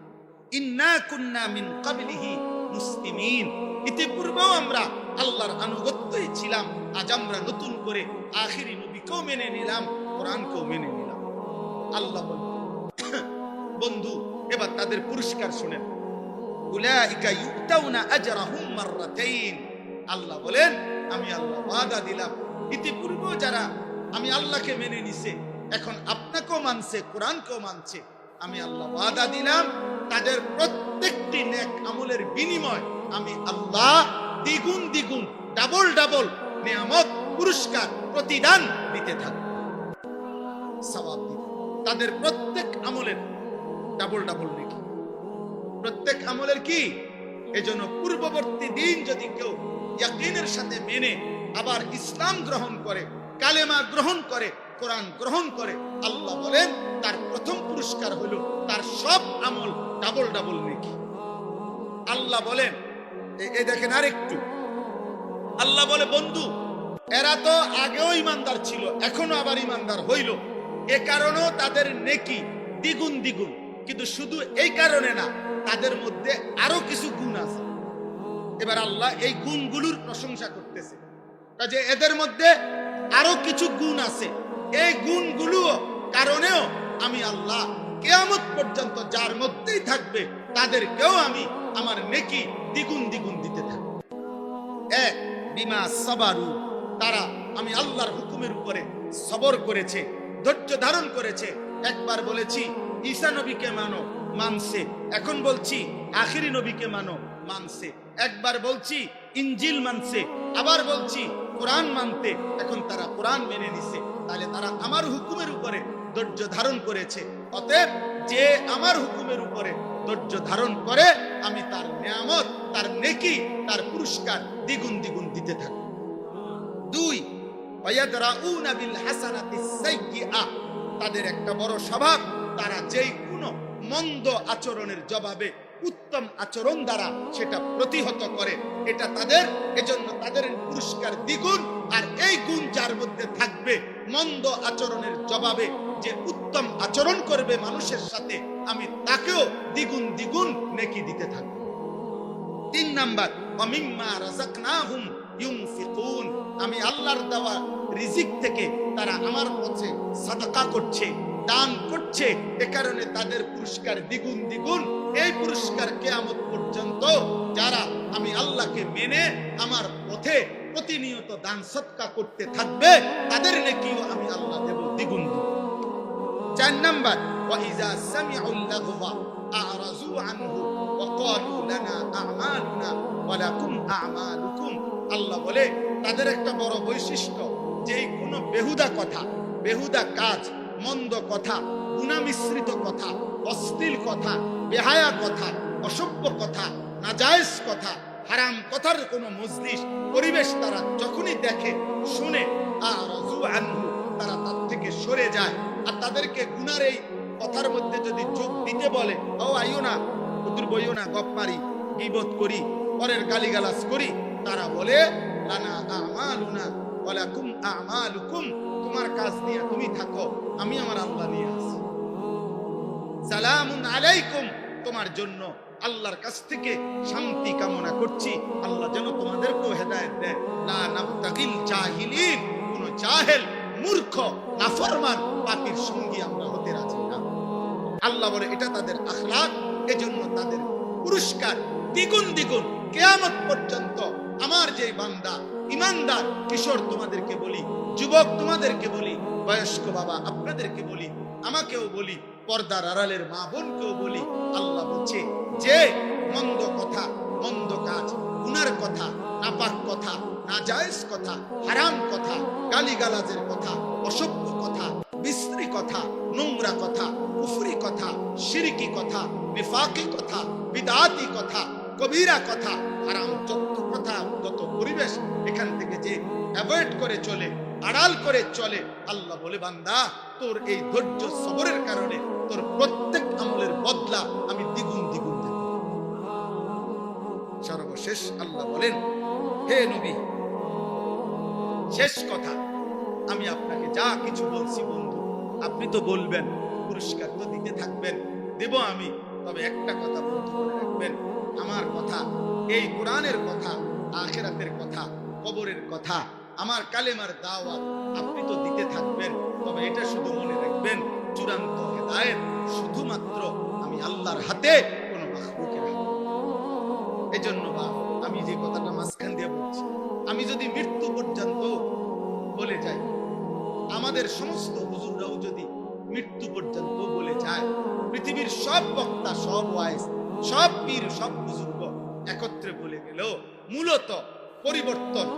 ইন্না কুন্না মিন ক্বাবলিহি মুসলিমিন, ইতিপূর্বেও আমরা আল্লাহর আনুগত্যই ছিলাম, আজ আমরা নতুন করে আখিরি নবীকেও মেনে নিলাম, কোরআনকেও মেনে নিলাম। আল্লাহ বলেন বন্ধু এবার তাদের পুরস্কার শুনেন। উলাইকা ইউতাউনা আজরাহুম মাররাতাইন, আল্লাহ বলেন আমি আল্লাহ ওয়াদা দিলাম ইতিপূর্বেও যারা আমি আল্লাহকে মেনে নিছে, এখন আপনাকেও মানছে, কোরআনকেও মানছে, আমি আল্লাহ ওয়াদা দিলাম তাদের প্রত্যেকটি নেক আমলের বিনিময় আমি আল্লাহ দ্বিগুণ দ্বিগুণ ডাবল ডাবল নিয়ামত পুরস্কার প্রতিদান দিতে থাকব, সওয়াব দিতে। তাদের প্রত্যেক আমলের ডাবল ডাবল নেকি, প্রত্যেক আমলের কি। এজন্য পূর্ববর্তী দিন যদি কেউ ইয়াকিনের সাথে মেনে আবার ইসলাম গ্রহণ করে, কালেমা গ্রহণ করে, কোরআন গ্রহণ করে, আল্লাহ বলেন তার প্রথম পুরস্কার হলো তার সব আমল ডাবল ডাবল নেকি। আল্লাহ বলেন এই দেখেন আরেকটু, আল্লাহ বলে বন্ধু এরা তো আগেও ইমানদার ছিল, এখনো আবার ইমানদার হইল, এ কারণেও তাদের নেকি দ্বিগুণ দ্বিগুণ। কিন্তু শুধু এই কারণে না, তাদের মধ্যে আরো কিছু গুণ আছে। এবার আল্লাহ এই গুণগুলোর প্রশংসা করতেছে, যে এদের মধ্যে আরো কিছু গুণ আছে, এই গুণগুলো কারণেও আমি আল্লাহ কিয়ামত পর্যন্ত যার মধ্যেই থাকবে তাদেরকেও আমি আমার নেকি দ্বিগুণ দ্বিগুণ দিতে থাকব। এক, বিমা সাবারু, তারা আমি আল্লাহর হুকুমের উপরে সবর করেছে, ধৈর্য ধারণ করেছে। একবার বলেছি ঈসা নবীকে মানো, মানছে। এখন বলছি আখিরি নবীকে মানো, মানছে। একবার বলছি ইনজিল মানছে, আবার বলছি কোরআন মানতে, এখন তারা কোরআন মেনে নিছে। তাহলে তারা আমার হুকুমের উপরে ধৈর্য ধারণ করেছে। অতএব যে আমার হুকুমের উপরে ধৈর্য ধারণ করে আমি তার নিয়ামত, তার নেকি, তার পুরস্কার দ্বিগুণ দ্বিগুণ দিতে থাকি। দুই, ওয়ায়াদরাউনা বিল হাসানাতিস সাইয়্যিআ, তাদের একটা বড় স্বভাব, তারা যেই কোনো মন্দ আচরণের জবাবে উত্তম আচরণ দ্বারা সেটা প্রতিহত করে, এটা তাদের, এজন্য তাদের পুরস্কার দ্বিগুণ। আর এই গুণ যার মধ্যে থাকবে, মন্দ আচরণের জবাবে যে উত্তম আচরণ করবে মানুষের সাথে, আমি তাকেও দ্বিগুণ দ্বিগুণ নেকি দিতে থাকব। তিন নাম্বার, ওয়া মিম্মা রাযাকনাহুম ইউনফিকুন, আমি আল্লাহর দেওয়া রিজিক থেকে তারা আমার পথে সাদাকা করছে, দান করছে, এ কারণে তাদের পুরস্কার দ্বিগুণ দ্বিগুণ। এই পুরস্কার কিয়ামত পর্যন্ত যারা আমি আল্লাহকে মেনে আমার পথে প্রতিনিয়ত দান সদকা করতে থাকবে, তাদের নেকিও আমি আল্লাহ দেব দ্বিগুণ দ্বিগুণ। চার নাম্বার, ওয়া ইযা সামিউল লাগওয়া আ'রাযু আনহু ওয়া ক্বালু লানা আ'মালুনা ওয়া লাকুম আ'মালুকুম, আল্লাহ বলে তাদের একটা বড় বৈশিষ্ট্য, যেই কোনো বেহুদা কথা, বেহুদা কাজ, মন্দ কথা, গুনাহ মিশ্রিত কথা, অশ্লীল কথা, বেহায়া কথা, অসভ্য কথা, নাজায়েজ কথা, হারাম কথার কোনো মজলিস পরিবেশ তারা যখনই দেখে শুনে, আ'রাযু আনহু, তারা তার থেকে সরে যায়। আর তাদেরকে গুনার এই কথার মধ্যে যদি যোগ দিতে বলে, ও আইও না, উদুর বইও না, গপ মারি, গীবত করি, পরের গালিগালাজ করি, তারা বলে লানা আমালুনা ওয়া লাকুম আমালুকুম, তোমার কাজ নিয়ে তুমি থাকো, আমি আমার আল্লাহ নিয়ে আছি। সালামুন আলাইকুম, তোমার জন্য আল্লাহর কাছ থেকে শান্তি কামনা করছি, আল্লাহ যেন তোমাদেরকেও হেদায়েত দেয়। লা নাবতাগিল জাহিলিন, কোন জাহেল, মূর্খ, নাফরমান, পাপীর সঙ্গী আমরা হতে রাজি না। আল্লাহ বলে এটা তাদের আখলাক, এজন্য তাদের পুরস্কার দ্বিগুণ দ্বিগুণ কিয়ামত পর্যন্ত। আমার যে বান্দা ইমানদার, কিশোর তোমাদেরকে বলি, যুবক তোমাদেরকে বলি, বয়স্ক বাবা আপনাদেরকে বলি, আমাকেও বলি, পর্দার আড়ালের মা বোনকেও বলি, আল্লাহ বলছে যে মন্দ কথা, মন্দ কাজ, গুনার কথা, নাপাক কথা, নাজায়েজ কথা, হারাম কথা, গালিগালাজের কথা, অসভ্য কথা, বিশ্রী কথা, নোংরা কথা, কুফরি কথা, শিরকি কথা, নিফাকি কথা, বিদআতি কথা, কবিরা কথা, হারাম যত কথা, যত পরিবেশ, এখান থেকে যে অ্যাভয়েড করে চলে, আড়াল করে চলে, আল্লাহ বলে বান্দা তোর এই ধৈর্য সবরের কারণে তোর প্রত্যেক আমলের বদলা আমি দ্বিগুণ দ্বিগুণ দেব। সর্বশেষ আল্লাহ বলেন, হে নবী, শেষ কথা, আমি আপনাকে যা কিছু বলছি বন্ধু, আপনি তো বলবেন, পুরস্কার তো দিতে থাকবেন, দেব আমি। তবে একটা কথা বন্ধু মনে রাখবেন, আমার কথা, এই কোরআনের কথা, আখিরাতের কথা, কবরের কথা, আমার কালেমার দাওয়াত আপনি তো দিতে থাকবেন। তবে এটা শুধু মনে রাখবেন, চূড়ান্ত হেদায়েত শুধুমাত্র আমি আল্লাহর হাতে, কোনো মাখলুকের হাতে। এজন্য আমি যে কথাটা মাঝখান দিয়ে বলছি, আমি যদি মৃত্যু পর্যন্ত বলে যাই, আমাদের সমস্ত হুজুররাও যদি মৃত্যু পর্যন্ত বলে যায়, পৃথিবীর সব বক্তা, সব ওয়াইজ, সব পীর, সব বুজুর্গ একত্রে বলে গেল, মূলত পরিবর্তন,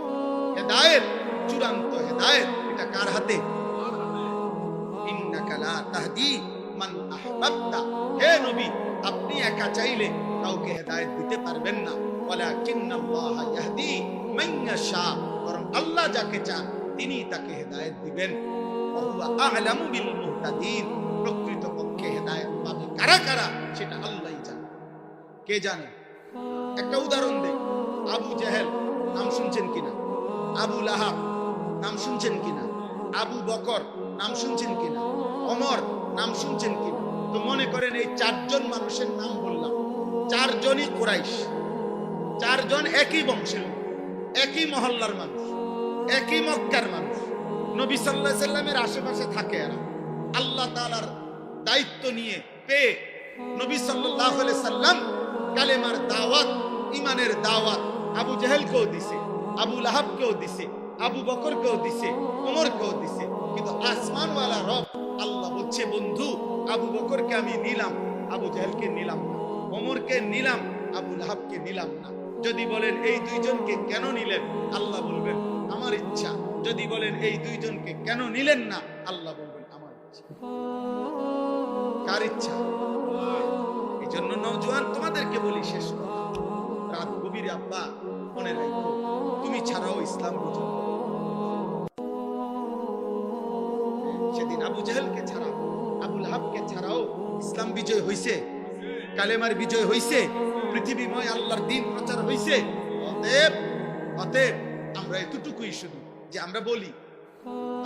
হেদায়েত, চূড়ান্ত হেদায়েত এটা কার হাতে? ইন্নাকা লা তাহদি মান আহবাবতা, হে নবী, আপনি একা চাইলে কাউকে হেদায়েত দিতে পারবেন না। ওয়ালাকিন্নাল্লাহা ইয়াহদি মান ইয়াশা, বরং আল্লাহ যাকে চান তিনি তাকে হেদায়েত দিবেন। ওয়া হুয়া আ'লামু বিল মুহতাদিন, প্রকৃতপক্ষে হেদায়েত পাবে কারা কারা সেটা আল্লাহই জানে। কে জানে? একটা উদাহরণ দেই। আবু জেহেল নাম শুনছেন কিনা? আবু লাহাব নাম শুনছেন কিনা? আবু বকর নাম শুনছেন কিনা? ওমর নাম শুনছেন কিনা? তো মনে করেন এই চারজন মানুষের নাম বললাম, চারজনই কুরাইশ, চারজন একই বংশের, একই মহল্লার মানুষ, একই মক্কার মানুষ, নবী সাল্লাল্লাহু আলাইহি সাল্লামের আশেপাশে থাকে। এরা আল্লাহ তাআলার দায়িত্ব নিয়ে পেয়ে নবী সাল্লাল্লাহু আলাইহি সাল্লাম কালেমার দাওয়াত, ঈমানের দাওয়াত আবু জেহেলকেও দিছে, আবু লাহাবকেও দিছে, আবু বকরকেও দিছে, ওমরকেও দিছে। কিন্তু আসমানওয়ালা রব আল্লাহ বলছে, বন্ধু আবু বকরকে আমি নিলাম, আবু জেহেলকে নিলাম না, ওমরকে নিলাম, আবু লাহাবকে নিলাম না। যদি বলেন এই দুইজনকে কেন নিলেন, আল্লাহ বলবেন আমার ইচ্ছা। যদি বলেন এই দুইজনকে কেন নিলেন না, আল্লাহ বলবেন আমার ইচ্ছা। কার ইচ্ছা? এই জন্য নওজোয়ান তোমাদেরকে বলি, শেষ কথা, রাত গভীরে আব্বা মনে রাখো, তুমি ছাড়াও ইসলাম বুঝো। সেদিন আবু জেহেলকে ছাড়া, আবু লাহাবকে ছাড়াও ইসলাম বিজয় হইছে, কালেমার বিজয় হইছে, পৃথিবীময় আল্লাহর দ্বীন প্রচার হইছে। অতএব আমরা এতটুকুই শুধু যে আমরা বলি,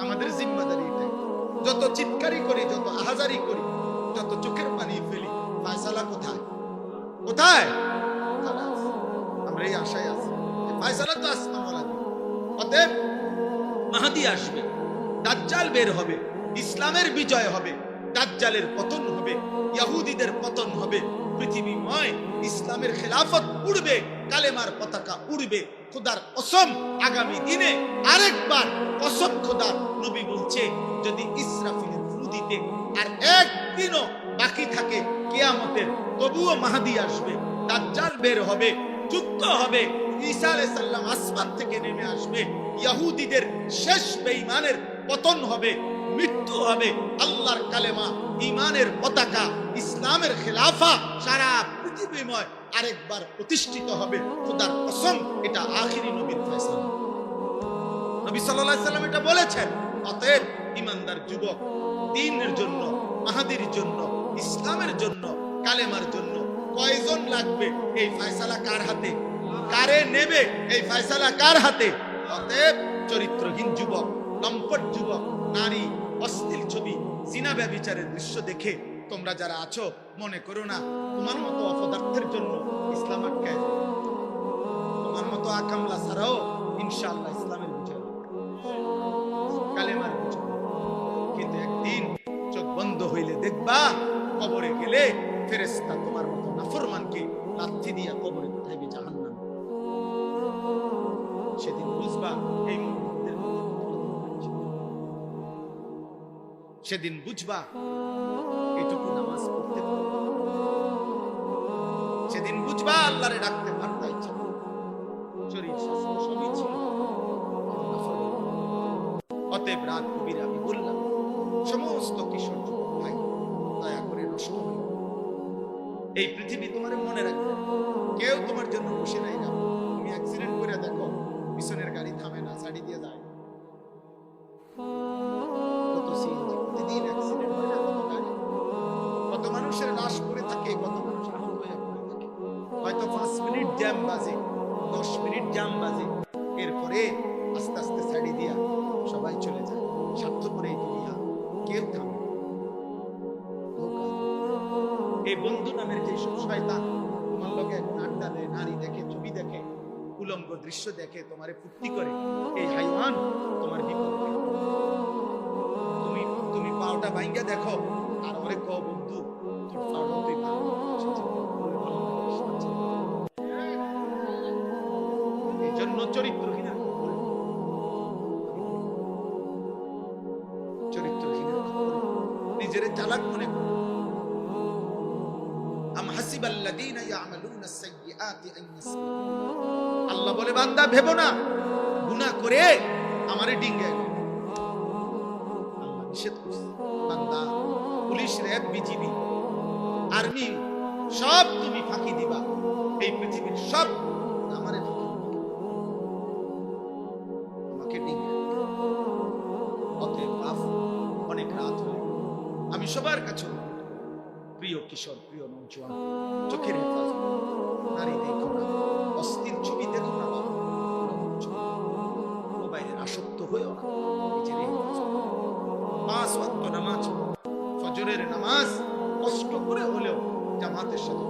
আমাদের জিম্মাদারি এটাই। যত চিৎকারি করি, যত আহাজারি করি, যত চোখের পানি ফেলি, ফায়সালা কোথায়? কোথায়? আমরা এই আশায় আছি ফায়সালা তো আসমানওয়ালা দিবে। অতএব মাহদী আসবে, দাজ্জাল বের হবে, ইসলামের বিজয় হবে, দাজ্জালের পতন হবে, ইহুদিদের পতন হবে, পৃথিবীময় ইসলামের খেলাফত উড়বে, কালেমার পতাকা উড়বে। খোদার কসম, আগামী দিনে আরেকবার কসম খোদার, নবী বলছে যদি ইসরাফিলের ফু দিতে আর একদিনও বাকি থাকে কিয়ামতের, তবুও মাহদী আসবে, দাজ্জাল বের হবে, যুদ্ধ হবে, ঈসা আলাইহিস সালাম আসমান থেকে নেমে আসবে, ইহুদিদের শেষ বেঈমানের পতন হবে, মৃত্যু হবে, আল্লাহর কালেমা, ঈমানের পতাকা, ইসলামের খেলাফা সারা পৃথিবীময় আরেকবার প্রতিষ্ঠিত হবে। খোদার কসম, এটা আখিরি নবীর ফয়সালা। নবী সাল্লাল্লাহু আলাইহি সাল্লাম এটা বলেছেন। অতএব ঈমানদার যুবক, দ্বীনের জন্য, মাহদীর জন্য, ইসলামের জন্য, কালেমার জন্য কয়জন লাগবে? এই ফয়সালা কার হাতে? কারে নেবে? এই ফয়সালা কার হাতে? অতএব চরিত্রহীন যুবক, লম্পট যুবক, নারী, অশ্লীল ছবি, জিনা ব্যভিচারের দৃশ্য দেখে তোমরা যারা আছো, মনে করো না তোমার মতো অপদার্থের জন্য ইসলাম আটকায় যাবে। তোমার মতো আকামলা ছাড়াও ইনশাআল্লাহ ইসলামের বিজয়, কালেমার বিজয়। কিন্তু একদিন চোখ বন্ধ হইলে দেখবা, কবরে গেলে ফেরেশতা তোমার মতো নাফরমানকে লাথি দিয়া কবরে পাঠাইবে জাহান্নামে। সেদিন বুঝবা এই মুমিনদের মধ্যে সেদিন বুঝবা এটুকু নামাজ পড়তে পারো, সেদিন বুঝবা আল্লাহরে ডাকতে পারতাই শরীর অতএব রাত গভীরে আমি বললাম, সমস্ত কিশোর যুবক ভাই, দয়া করে নষ্ট হইল না। এই পৃথিবী তোমার মনে রাখবে, কেউ তোমার জন্য বসে নাই না। তুমি অ্যাক্সিডেন্ট করে দেখো, পিছনের গাড়ি থামে না, সাইড দিয়ে যায়। কত সিএনজি প্রতিদিন অ্যাক্সিডেন্ট হয় না, কত গাড়ি, কত মানুষের লাশ পড়ে থাকে, কত মানুষ আহত হয়ে পড়ে থাকে। হয়তো 5 মিনিট জ্যাম বাজে, 10 মিনিট জ্যাম বাজে, এরপরে আস্তে আস্তে সাইডে দিয়া সবাই চলে যায়। স্বার্থপর এই দুনিয়া, কেউ থামে না। এই বন্ধু নামের যে সব শয়তান তোমার লগে এখন আড্ডা দেয়, নারী দেখে, ছবি দেখে, উলঙ্গ দৃশ্য দেখে, তোমারে ফুর্তি করে, এই হাইওয়ান তোমার বিপদ। তুমি পাওটা ভাঙ্গা দেখো আর ওরে কও, বন্ধু তোর পাওটা তুই ভাঙ। এই জন্য চরিত্রহীন, চরিত্রহীনের খবরে নিজের চালাক মনে করে। আল্লাহ বলে, বান্দা ভেবো না গুনাহ করে আমারে ডিঙ্গায়। আল্লাহ নিষেধ করছে, বান্দা পুলিশ, র‍্যাব, বিজিবি, আর্মি সব তুমি ফাঁকি দিবা, এই পৃথিবীর সব আমারে ফাঁকি দিবা, আমাকে ডিঙ্গায়। অতএব অনেক রাত হয়ে গেল। আমি সবার কাছে, প্রিয় কিশোর, প্রিয় নৌজওয়ান, চোখের হেফাজত, নারী দেখো না, অস্থির ছবি দেখো না, বাবা মোবাইলের আসক্ত হয়েও না, নিজের হেফাজত। 5 ওয়াক্ত নামাজ, ফজরের নামাজ কষ্ট করে হলেও জামাতের সাথে।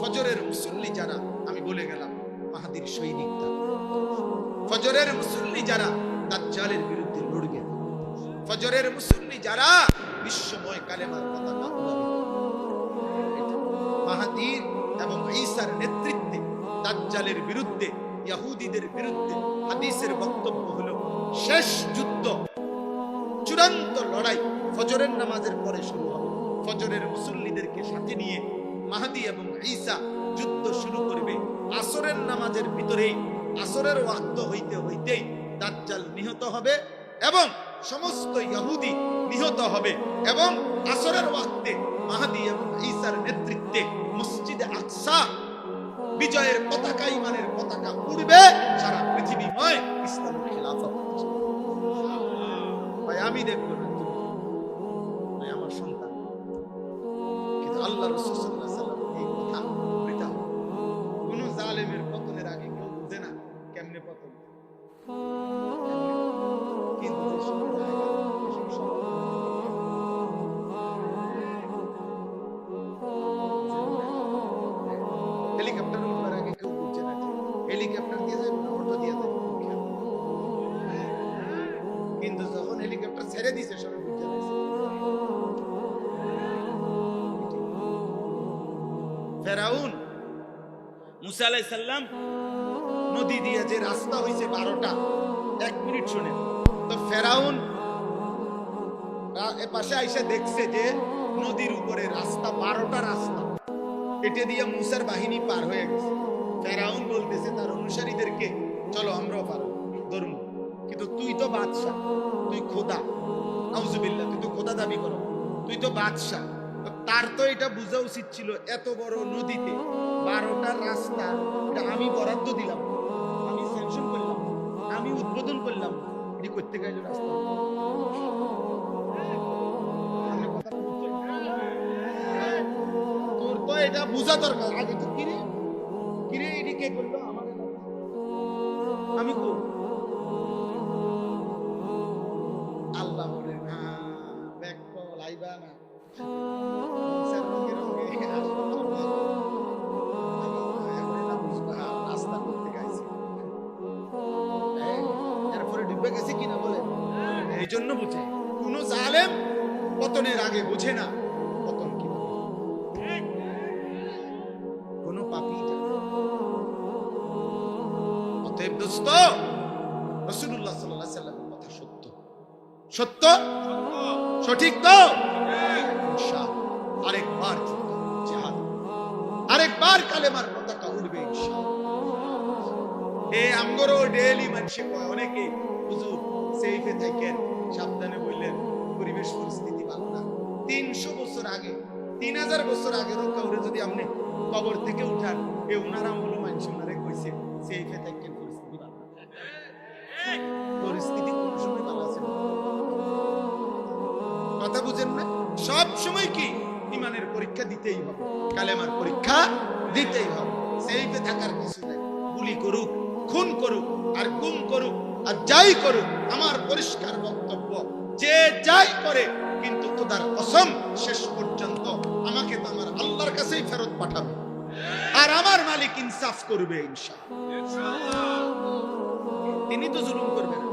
ফজরের মুসল্লি যারা, আমি বলে গেলাম মাহাদির সৈনিক তারা। ফজরের মুসল্লি যারা দাজ্জালের বিরুদ্ধে লড়বে, ফজরের মুসল্লি যারা বিশ্বময় কালেমার পতাকা উড়াবে। মাহাদির এবং ঈসার নেতৃত্বে দাজ্জালের বিরুদ্ধে, ইহুদিদের বিরুদ্ধে হাদিসের বক্তব্য হলো শেষ যুদ্ধ, চূড়ান্ত লড়াই ফজরের নামাজের পরে শুরু হবে। ফজরের মুসল্লিদেরকে সাথে নিয়ে মাহাদি এবং ঈসা যুদ্ধ শুরু করবে। আসরের নামাজের ভিতরেই, আসরের ওয়াক্ত হইতে হইতেই দাজ্জাল নিহত হবে এবং সমস্ত ইহুদি নিহত হবে, এবং আসরের ওয়াক্তে মাহাদি এবং ঈসার নেতৃত্বে মসজিদে আকসা বিজয়ের পতাকা, ঈমানের পতাকা উড়বে সারা পৃথিবীময়, ইসলামের খিলাফত। ভাই আমি দেখব না, ভাই আমার সন্তান, কিন্তু আল্লাহ রাসূল সাল্লাল্লাহু আলাইহি ওয়াসাল্লাম এই কথা বলতে হবে। কোন জালেমের পতনের আগে কেউ বুঝে না কেমনে পতন, কিন্তু হেলিকপ্টার উঠবার আগে কেউ বুঝছে না হেলিকপ্টার দিয়ে যাবে না অটো দিয়ে যাবে, কিন্তু যখন হেলিকপ্টার ছেড়ে দিয়েছে সবাই বুঝছে না। ফেরাউন মুসা আলাইহিস সালাম নদী দিয়ে যে রাস্তা হইছে 12টা, 1 মিনিট শুনে তো ফেরাউন পাশে আইসা দেখছে যে নদীর উপরে রাস্তা, 12টা রাস্তা, এটা দিয়ে মুসার বাহিনী পার হয়ে গেছে। ফেরাউন বলতেছে তার অনুসারীদেরকে, চলো আমরাও পারো ধর্ম, কিন্তু তুই তো বাদশা, তুই খোদা, নাউজুবিল্লাহ, তুই তো খোদা দাবি করো, তুই তো বাদশা, তার তো এটা বোঝা উচিত ছিল এত বড় নদীতে 12টা রাস্তা, এটা আমি বরাদ্দ দিলাম, আমি স্যাংশন করলাম, আমি উদ্বোধন করলাম, এটি করতে গেলে রাস্তা। তোর তো এটা বোঝা দরকার আগে তো, কিরে কিরে এটি কে করলো আমার এলাকা, আমি তো আল্লাহ বলে না, ব্যাক কল আইবা না, রাস্তা করতে গেছে, এরপরে ডুবে গেছে কিনা বলে, এই জন্য বুঝে কোন জালেম পতনের আগে বুঝে না পতন কিভাবে, কোন পাপী। অতএব দোস্ত, রাসূলুল্লাহ সাল্লাল্লাহু আলাইহি ওয়াসাল্লামের কথা সত্য, সত্য সঠিক তো ইনশাআল্লাহ আরেকবার জিহাদ, আরেকবার কালেমার পতাকা উড়বে ইনশাআল্লাহ। এই আমগরো ডেইলি মানুষে কয়, অনেকে হুজুর সেফে থাকেন, 3000 বছর আগেরও কাউরে যদি আপনি কবর থেকে উঠান, এ উনারা মূল মানুষ উনারে কইছে সেই ফেতাকেন পরিস্থিতি ভালো, পরিস্থিতি কোন সময় ভালো আছে না। কথা বুঝেন না? সব সময় কি ইমানের পরীক্ষা দিতেই হবে, কালেমার পরীক্ষা দিতেই হবে। সেইফে থাকার কিছু নাই। গুলি করুক, খুন করুক, আর গুম করুক, আর যাই করুক, আমার পরিষ্কার বক্তব্য, যে যাই করে কিন্তু খোদার কসম শেষ পর্যন্ত আমাকে তো আমার আল্লাহর কাছেই ফেরত পাঠাবে, আর আমার মালিক ইনসাফ করবে ইনশাআল্লাহ। তিনি তো জুলুম করবে না।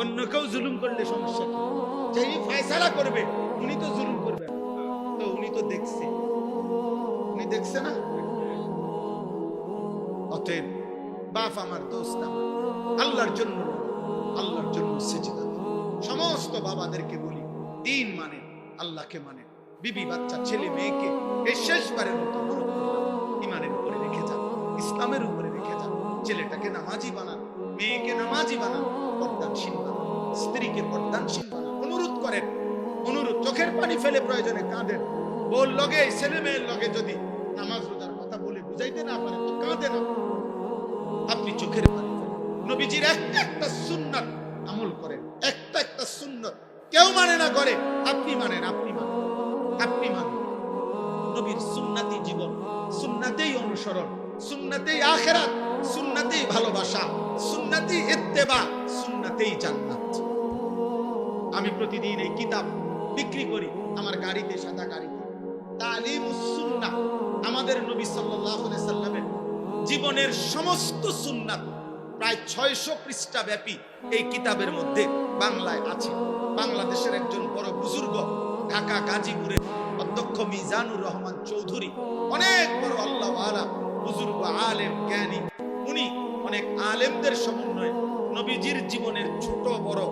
অন্য কেউ জুলুম করলে সমস্যা কি? যিনি ফয়সালা করবে উনি তো জুলুম করবে না। তো উনি তো দেখছে, উনি দেখছে না। অতএব বাপ আমার, দোস্ত আমার, আল্লাহর জন্য, আল্লাহর জন্য সেজদা দিন। সমস্ত বাবাদেরকে বলি, দিন মানে আল্লাহকে মানে, বিবি বাচ্চা ছেলে মেয়েকে এই শেষবারের মতো ইমানের উপরে রেখে যান, ইসলামের উপরে রেখে যান। ছেলেটাকে নামাজি বানান, মেয়েকে নামাজি বানান, পর্দানশীল বানান, স্ত্রীকে পর্দানশীল বানান। অনুরোধ করেন, অনুরোধ, চোখের পানি ফেলে প্রয়োজনে কাঁদেন। ওর লগে, ছেলে মেয়ের লগে যদি নামাজ রোজার কথা বলে বুঝাইতে না পারেন তো কাঁদেন আপনি চোখের পানি ফেলে। নবীজির একটা একটা সুন্নাত আমল করেন, একটা একটা সুন্নাত কেউ মানে না করে, আপনি মানেন, আপনি মানেন, আপনি মানেন। নবীর সুন্নাতি জীবন, সুন্নাতেই অনুসরণ, সুন্নাতেই আখিরাত, সুন্নাতেই ভালোবাসা, সুন্নাতেই ইত্তেবা, সুন্নাতেই জান্নাত। আমি প্রতিদিন এই কিতাব বিক্রি করি আমার গাড়িতে, সাদা গাড়িতে। তালিমুস সুন্নাহ, আমাদের নবী সাল্লাল্লাহু আলাইহি সাল্লামের জীবনের সমস্ত সুন্নাত প্রায় 600 পৃষ্ঠা ব্যাপী এই কিতাবের মধ্যে বাংলায় আছে। বাংলাদেশের একজন বড় বুজুর্গ, ঢাকা গাজীপুরের অধ্যক্ষ মিজানুর রহমান চৌধুরী, অনেক বড় আল্লাহওয়ালা বুজুর্গ, আলেম, জ্ঞানী। উনি অনেক আলেমদের সমন্বয়ে নবীজির জীবনের ছোট বড়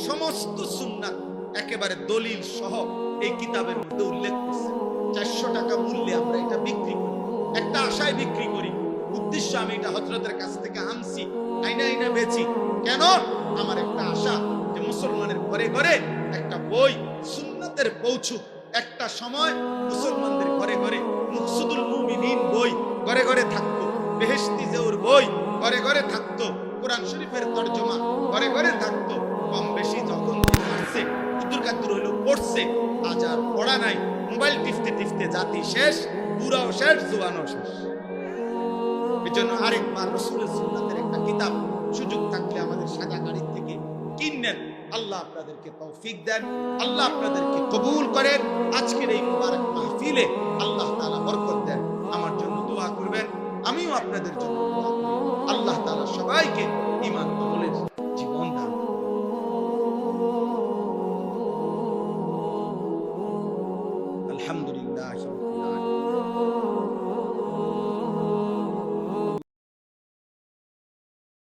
সমস্ত সুন্নাত একেবারে দলিল সহ এই কিতাবের মধ্যে উল্লেখ করছে। 400 টাকা মূল্যে আমরা এটা বিক্রি করি, একটা আশায় বিক্রি করি। উদ্দেশ্য, আমি এটা হযরতের কাছ থেকে আনছি, আইনা আইনা বেচি। কেন? আমার একটা আশা যে মুসলমানের ঘরে ঘরে একটা বই সুন্নাতের পৌঁছুক। একটা সময় মুসলমানদের ঘরে ঘরে মুকসুদুল মুমিনিন বই ঘরে ঘরে থাকতো, বেহেশতি জেউর বই ঘরে ঘরে থাকতো, কোরআন শরীফের তরজমা ঘরে ঘরে থাকতো। কম বেশি যখন আসছে উদ্দুর কাদ্দুর হইলো পড়ছে, আজ আর পড়া নাই। মোবাইল টিপতে টিপতে জাতি শেষ, বুড়াও শেষ, জোয়ানও শেষ। এজন্য আরেকবার রাসূলের সুন্নাতের একটা কিতাব সুযোগ থাকলে আমাদের সাদা গাড়ি থেকে কিনেন। আল্লাহ আপনাদেরকে তৌফিক দেন, আল্লাহ আপনাদেরকে কবুল করেন। আজকের এই মুবারক মাহফিলে আল্লাহ তাআলা বরকত দেন। আমার জন্য দোয়া করবেন, আমিও আপনাদের জন্য দোয়া করি। আল্লাহ তাআলা সবাইকে ঈমান আমলের জীবন দান। আলহামদুলিল্লাহ।